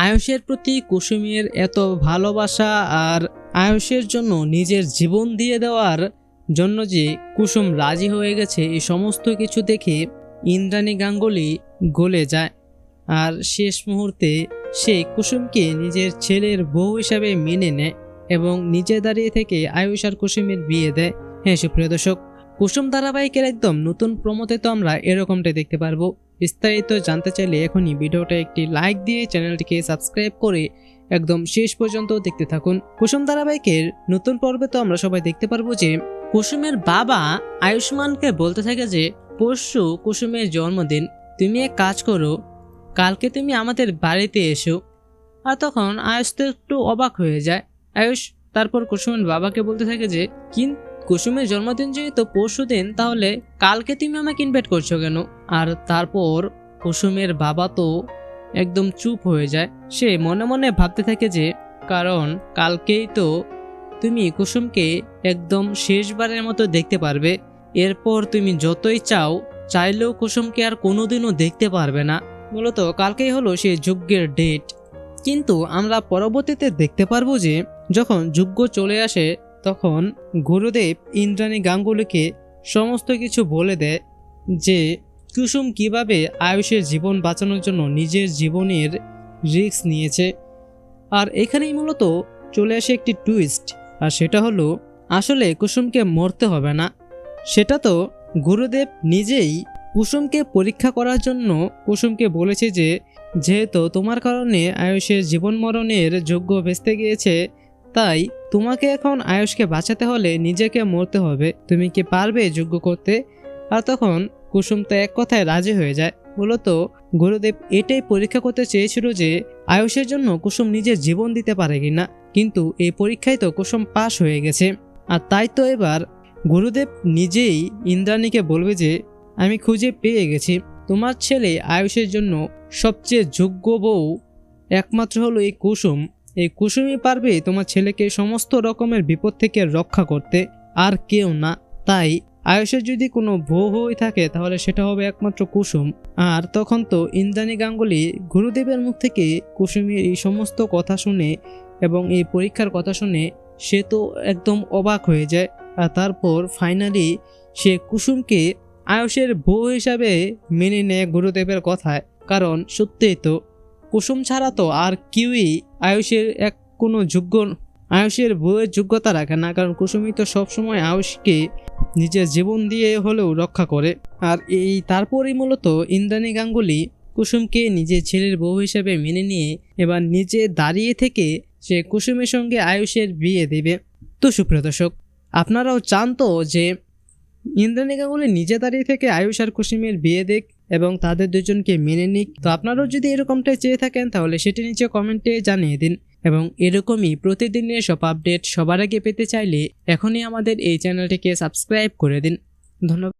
আয়ুষের প্রতি কুসুমের এত ভালোবাসা আর আয়ুষের জন্য নিজের জীবন দিয়ে দেওয়ার জন্য যে কুসুম রাজি হয়ে গেছে, এই সমস্ত কিছু দেখে ইন্দ্রাণী গাঙ্গুলি গলে যায়। আর শেষ মুহূর্তে সে কুসুমকে নিজের ছেলের বউ হিসাবে মেনে নেয় এবং নিজে দাঁড়িয়ে থেকে আয়ুষ আর কুসুমের বিয়ে দেয়। হ্যাঁ সুপ্রিয় দর্শক, কুসুম ধারাবাহিকের একদম নতুন প্রমোতে তো আমরা এরকমটাই দেখতে পারবো। বিস্তারিত জানতে চাইলে এখনই ভিডিওটা একটি লাইক দিয়ে চ্যানেলটিকে সাবস্ক্রাইব করে একদম শেষ পর্যন্ত দেখতে থাকুন। কুসুম ধারাবাহিকের নতুন পর্বে তো আমরা সবাই দেখতে পারবো যে কুসুমের বাবা আয়ুষ্মানকে বলতে থাকে যে পরশু কুসুমের জন্মদিন, তুমি এক কাজ করো, কালকে তুমি আমাদের বাড়িতে এসো। আর তখন আয়ুষ তো একটু অবাক হয়ে যায়। আয়ুষ তারপর কুসুমের বাবাকে বলতে থাকে যে কুসুমের জন্মদিন যেহেতু পরশু দিন, তাহলে কালকে তুমি আমাকে ইনভাইট করছো কেন? আর তারপর কুসুমের বাবা তো একদম চুপ হয়ে যায়। সে মনে মনে ভাবতে থাকে যে কারণ কালকেই তো তুমি কুসুমকে একদম শেষবারের মতো দেখতে পারবে, এরপর তুমি যতই চাইলেও কুসুমকে আর কোনোদিনও দেখতে পারবে না। মূলত কালকেই হলো সেই যজ্ঞের ডেট। কিন্তু আমরা পরবর্তীতে দেখতে পারবো যে যখন যজ্ঞ চলে আসে তখন গুরুদেব ইন্দ্রাণী গাঙ্গুলিকে সমস্ত কিছু বলে দেয় যে কুসুম কিভাবে আয়ুষের জীবন বাঁচানোর জন্য নিজের জীবনের রিস্ক নিয়েছে। আর এখানেই মূলত চলে আসে একটি টুইস্ট, আর সেটা হলো আসলে কুসুমকে মরতে হবে না। সেটা তো গুরুদেব নিজেই কুসুমকে পরীক্ষা করার জন্য কুসুমকে বলেছে যে যেহেতু তোমার কারণে আয়ুষের জীবন মরণের যজ্ঞ ভেস্তে গিয়েছে, তাই তোমাকে এখন আয়ুষকে বাঁচাতে হলে নিজেকে মরতে হবে, তুমি কি পারবে যজ্ঞ করতে? আর তখন কুসুম তো এক কথায় রাজি হয়ে যায়। মূলত গুরুদেব এটাই পরীক্ষা করতে চেয়েছিল যে আয়ুষের জন্য কুসুম নিজের জীবন দিতে পারে কিনা, কিন্তু এই পরীক্ষায় তো কুসুম পাশ হয়ে গেছে। আর তাই তো এবার গুরুদেব নিজেই ইন্দ্রাণীকে বলবে যে আমি খুঁজে পেয়ে গেছি, তোমার ছেলে আয়ুষের জন্য সবচেয়ে যোগ্য বউ একমাত্র হলো এই কুসুম। এই কুসুমই পারবে তোমার ছেলেকে সমস্ত রকমের বিপদ থেকে রক্ষা করতে, আর কেউ না। তাই আয়ুষের যদি কোনো বউ হয়ে থাকে তাহলে সেটা হবে একমাত্র কুসুম। আর তখন তো ইন্দ্রাণী গাঙ্গুলি গুরুদেবের মুখ থেকে কুসুমের এই সমস্ত কথা শুনে এবং এই পরীক্ষার কথা শুনে সে তো একদম অবাক হয়ে যায়। আর তারপর ফাইনালি সে কুসুমকে আয়ুষের বউ হিসাবে মেনে নেয় গুরুদেবের কথায়। কারণ সত্যিই তো কুসুম ছাড়া তো আর কেউই আয়ুষের আয়ুষের বউয়ের যোগ্যতা রাখে না, কারণ কুসুমই তো সবসময় আয়ুষকে নিজের জীবন দিয়ে হলেও রক্ষা করে। আর এই তারপরেই মূলত ইন্দ্রাণী গাঙ্গুলি কুসুমকে নিজের ছেলের বউ হিসেবে মেনে নিয়ে এবার নিজে দাঁড়িয়ে থেকে সে কুসুমের সঙ্গে আয়ুষের বিয়ে দেবে। তো সুপ্রিয় দর্শক, আপনারাও চান তো যে ইন্দ্রাণী গাঙ্গুলি নিজে দাঁড়িয়ে থেকে আয়ুষ আর কুসুমের বিয়ে দেখ এবং তাদের দুজনকে মেনে নিক? তো আপনারাও যদি এরকমটাই চেয়ে থাকেন তাহলে সেটি নিচে কমেন্টে জানিয়ে দিন। এবং এরকমই প্রতিদিনের সব আপডেট সবার আগে পেতে চাইলে এখনই আমাদের এই চ্যানেলটিকে সাবস্ক্রাইব করে দিন। ধন্যবাদ।